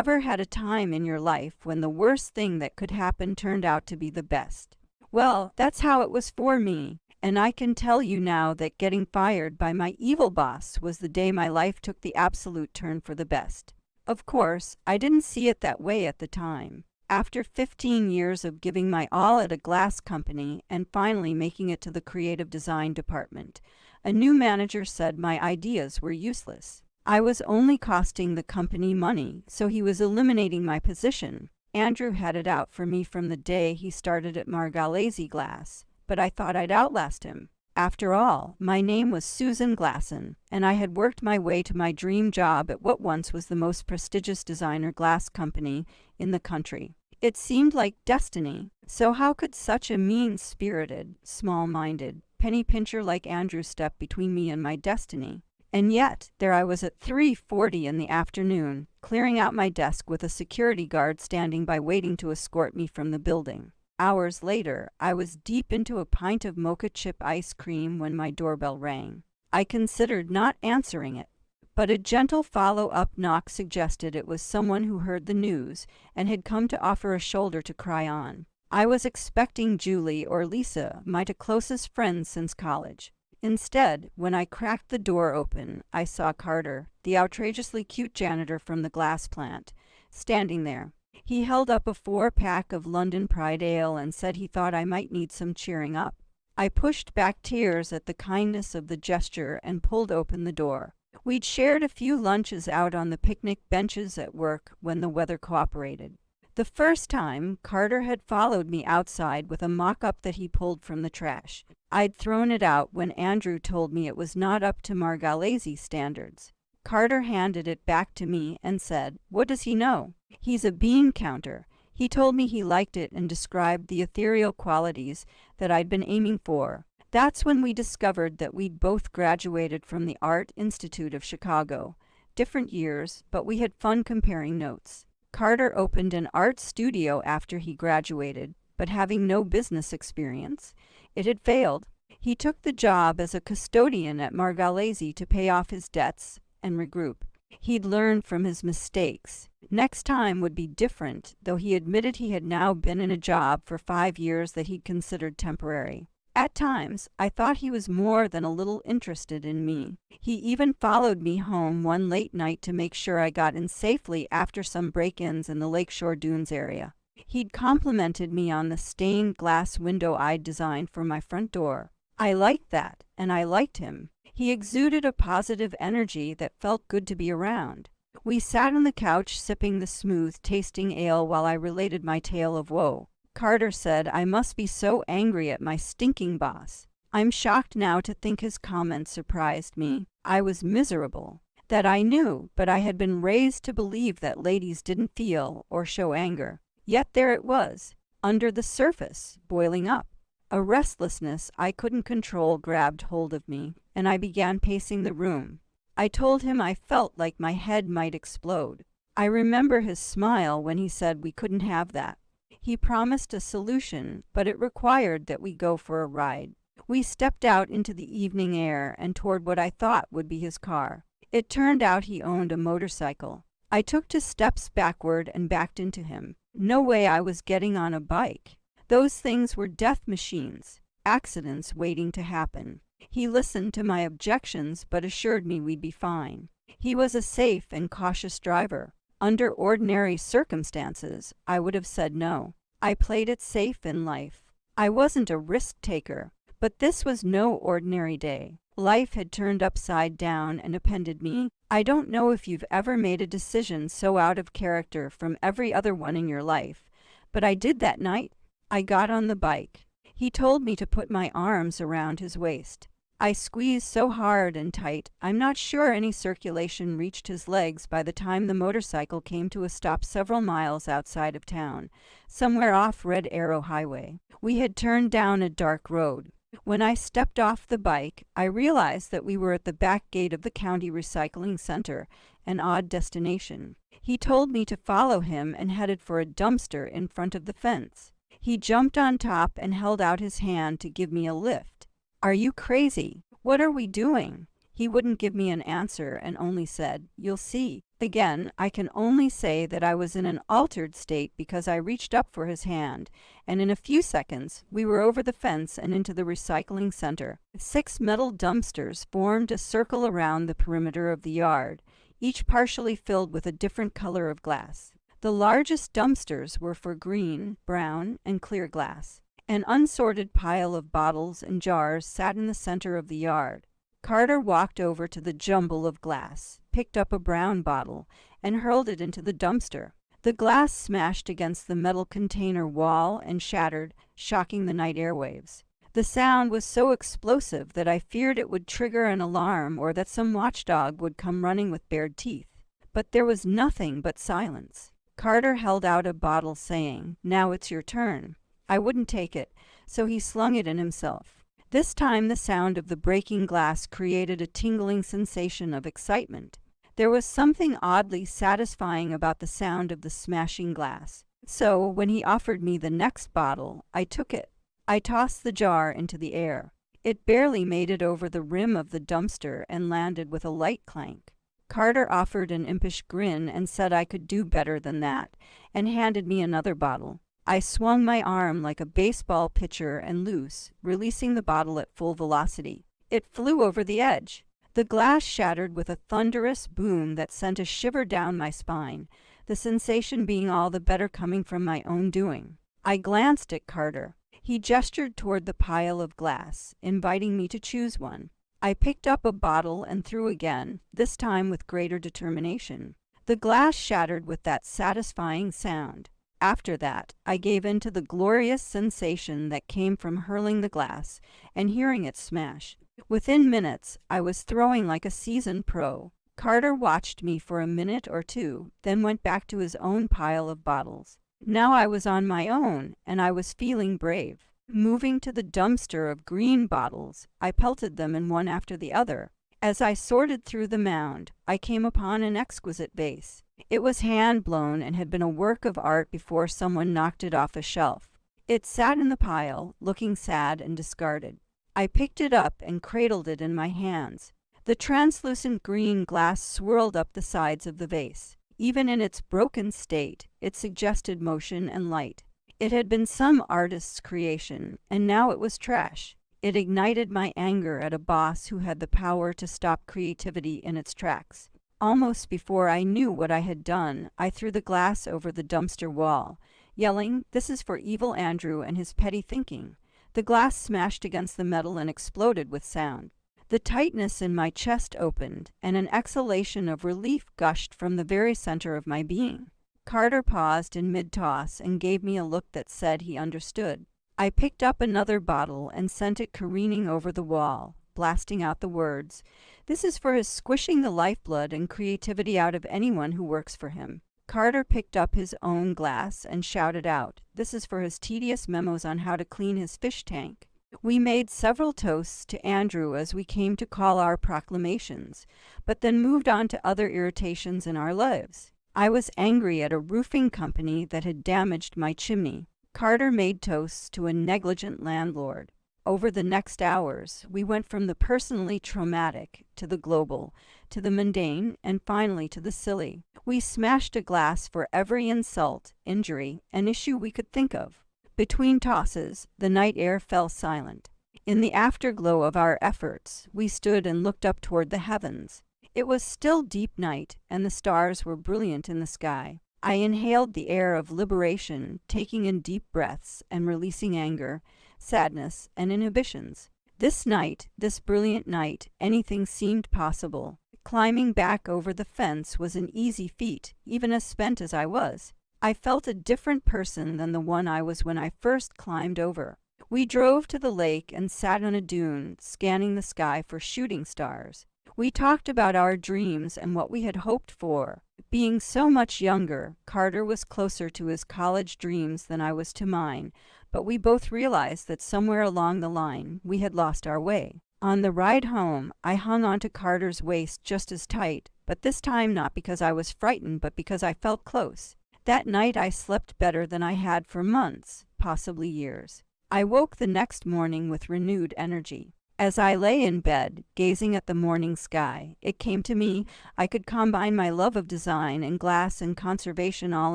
Ever had a time in your life when the worst thing that could happen turned out to be the best? Well, that's how it was for me, and I can tell you now that getting fired by my evil boss was the day my life took the absolute turn for the best. Of course, I didn't see it that way at the time. After 15 years of giving my all at a glass company and finally making it to the creative design department, a new manager said my ideas were useless. I was only costing the company money, so he was eliminating my position. Andrew had it out for me from the day he started at Smashen Glassen, but I thought I'd outlast him. After all, my name was Smashen Glassen, and I had worked my way to my dream job at what once was the most prestigious designer glass company in the country. It seemed like destiny. So how could such a mean-spirited, small-minded penny pincher like Andrew step between me and my destiny? And yet, there I was at 3:40 in the afternoon, clearing out my desk with a security guard standing by waiting to escort me from the building. Hours later, I was deep into a pint of mocha chip ice cream when my doorbell rang. I considered not answering it, but a gentle follow-up knock suggested it was someone who heard the news and had come to offer a shoulder to cry on. I was expecting Julie or Lisa, my two closest friends since college. Instead, when I cracked the door open, I saw Carter, the outrageously cute janitor from the glass plant, standing there. He held up a 4-pack of London Pride Ale and said he thought I might need some cheering up. I pushed back tears at the kindness of the gesture and pulled open the door. We'd shared a few lunches out on the picnic benches at work when the weather cooperated. The first time, Carter had followed me outside with a mock-up that he pulled from the trash. I'd thrown it out when Andrew told me it was not up to Smashen standards. Carter handed it back to me and said, "What does he know? He's a bean counter." He told me he liked it and described the ethereal qualities that I'd been aiming for. That's when we discovered that we'd both graduated from the Art Institute of Chicago. Different years, but we had fun comparing notes. Carter opened an art studio after he graduated, but having no business experience, it had failed. He took the job as a custodian at Smashen to pay off his debts and regroup. He'd learn from his mistakes. Next time would be different, though he admitted he had now been in a job for 5 years that he'd considered temporary. At times, I thought he was more than a little interested in me. He even followed me home one late night to make sure I got in safely after some break-ins in the Lakeshore Dunes area. He'd complimented me on the stained glass window I'd designed for my front door. I liked that, and I liked him. He exuded a positive energy that felt good to be around. We sat on the couch sipping the smooth-tasting ale while I related my tale of woe. Carter said I must be so angry at my stinking boss. I'm shocked now to think his comment surprised me. I was miserable. That I knew, but I had been raised to believe that ladies didn't feel or show anger. Yet there it was, under the surface, boiling up. A restlessness I couldn't control grabbed hold of me, and I began pacing the room. I told him I felt like my head might explode. I remember his smile when he said we couldn't have that. He promised a solution, but it required that we go for a ride. We stepped out into the evening air and toward what I thought would be his car. It turned out he owned a motorcycle. I took 2 steps backward and backed into him. No way I was getting on a bike. Those things were death machines, accidents waiting to happen. He listened to my objections but assured me we'd be fine. He was a safe and cautious driver. Under ordinary circumstances, I would have said no. I played it safe in life. I wasn't a risk-taker, but this was no ordinary day. Life had turned upside down and appended me. I don't know if you've ever made a decision so out of character from every other one in your life, but I did that night. I got on the bike. He told me to put my arms around his waist. I squeezed so hard and tight, I'm not sure any circulation reached his legs by the time the motorcycle came to a stop several miles outside of town, somewhere off Red Arrow Highway. We had turned down a dark road. When I stepped off the bike, I realized that we were at the back gate of the county recycling center, an odd destination. He told me to follow him and headed for a dumpster in front of the fence. He jumped on top and held out his hand to give me a lift. "Are you crazy? What are we doing?" He wouldn't give me an answer and only said, "You'll see." Again, I can only say that I was in an altered state because I reached up for his hand, and in a few seconds we were over the fence and into the recycling center. 6 metal dumpsters formed a circle around the perimeter of the yard, each partially filled with a different color of glass. The largest dumpsters were for green, brown, and clear glass. An unsorted pile of bottles and jars sat in the center of the yard. Carter walked over to the jumble of glass, picked up a brown bottle, and hurled it into the dumpster. The glass smashed against the metal container wall and shattered, shocking the night airwaves. The sound was so explosive that I feared it would trigger an alarm or that some watchdog would come running with bared teeth. But there was nothing but silence. Carter held out a bottle, saying, "Now it's your turn." I wouldn't take it, so he slung it in himself. This time the sound of the breaking glass created a tingling sensation of excitement. There was something oddly satisfying about the sound of the smashing glass. So when he offered me the next bottle, I took it. I tossed the jar into the air. It barely made it over the rim of the dumpster and landed with a light clank. Carter offered an impish grin and said I could do better than that, and handed me another bottle. I swung my arm like a baseball pitcher and loose, releasing the bottle at full velocity. It flew over the edge. The glass shattered with a thunderous boom that sent a shiver down my spine, the sensation being all the better coming from my own doing. I glanced at Carter. He gestured toward the pile of glass, inviting me to choose one. I picked up a bottle and threw again, this time with greater determination. The glass shattered with that satisfying sound. After that, I gave in to the glorious sensation that came from hurling the glass and hearing it smash. Within minutes, I was throwing like a seasoned pro. Carter watched me for a minute or two, then went back to his own pile of bottles. Now I was on my own, and I was feeling brave. Moving to the dumpster of green bottles, I pelted them in one after the other. As I sorted through the mound, I came upon an exquisite vase. It was hand-blown and had been a work of art before someone knocked it off a shelf. It sat in the pile, looking sad and discarded. I picked it up and cradled it in my hands. The translucent green glass swirled up the sides of the vase. Even in its broken state, it suggested motion and light. It had been some artist's creation, and now it was trash. It ignited my anger at a boss who had the power to stop creativity in its tracks. Almost before I knew what I had done, I threw the glass over the dumpster wall, yelling, "This is for evil Andrew and his petty thinking." The glass smashed against the metal and exploded with sound. The tightness in my chest opened, and an exhalation of relief gushed from the very center of my being. Carter paused in mid-toss and gave me a look that said he understood. I picked up another bottle and sent it careening over the wall, blasting out the words, "This is for his squishing the lifeblood and creativity out of anyone who works for him." Carter picked up his own glass and shouted out, "This is for his tedious memos on how to clean his fish tank." We made several toasts to Andrew as we came to call our proclamations, but then moved on to other irritations in our lives. I was angry at a roofing company that had damaged my chimney. Carter made toasts to a negligent landlord. Over the next hours, we went from the personally traumatic to the global, to the mundane, and finally to the silly. We smashed a glass for every insult, injury, and issue we could think of. Between tosses, the night air fell silent. In the afterglow of our efforts, we stood and looked up toward the heavens. It was still deep night, and the stars were brilliant in the sky. I inhaled the air of liberation, taking in deep breaths and releasing anger, sadness, and inhibitions. This night, this brilliant night, anything seemed possible. Climbing back over the fence was an easy feat, even as spent as I was. I felt a different person than the one I was when I first climbed over. We drove to the lake and sat on a dune, scanning the sky for shooting stars. We talked about our dreams and what we had hoped for. Being so much younger, Carter was closer to his college dreams than I was to mine, but we both realized that somewhere along the line we had lost our way. On the ride home, I hung onto Carter's waist just as tight, but this time not because I was frightened, but because I felt close. That night I slept better than I had for months, possibly years. I woke the next morning with renewed energy. As I lay in bed, gazing at the morning sky, it came to me I could combine my love of design and glass and conservation all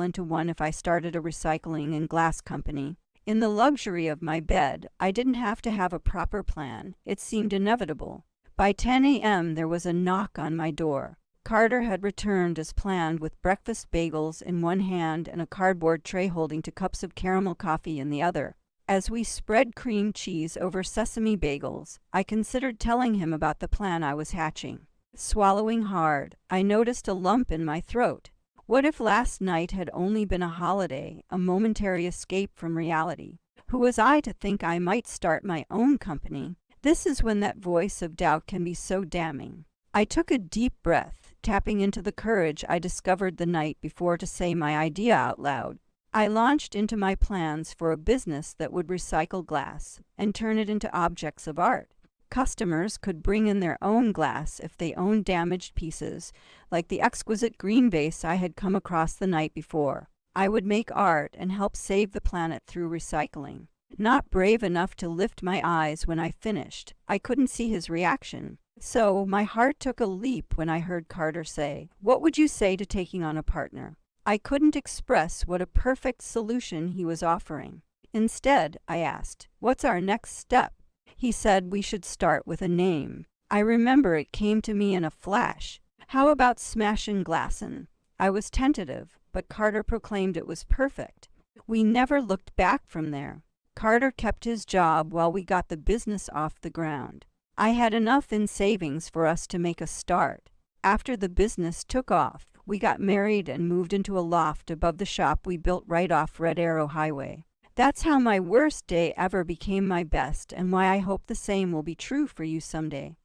into one if I started a recycling and glass company. In the luxury of my bed, I didn't have to have a proper plan. It seemed inevitable. By 10 a.m., there was a knock on my door. Carter had returned as planned with breakfast bagels in one hand and a cardboard tray holding 2 cups of caramel coffee in the other. As we spread cream cheese over sesame bagels, I considered telling him about the plan I was hatching. Swallowing hard, I noticed a lump in my throat. What if last night had only been a holiday, a momentary escape from reality? Who was I to think I might start my own company? This is when that voice of doubt can be so damning. I took a deep breath, tapping into the courage I discovered the night before to say my idea out loud. I launched into my plans for a business that would recycle glass and turn it into objects of art. Customers could bring in their own glass if they owned damaged pieces, like the exquisite green vase I had come across the night before. I would make art and help save the planet through recycling. Not brave enough to lift my eyes when I finished. I couldn't see his reaction. So my heart took a leap when I heard Carter say, "What would you say to taking on a partner?" I couldn't express what a perfect solution he was offering. Instead, I asked, "What's our next step?" He said we should start with a name. I remember it came to me in a flash. How about Smashen Glassen? I was tentative, but Carter proclaimed it was perfect. We never looked back from there. Carter kept his job while we got the business off the ground. I had enough in savings for us to make a start. After the business took off, we got married and moved into a loft above the shop we built right off Red Arrow Highway. That's how my worst day ever became my best, and why I hope the same will be true for you someday.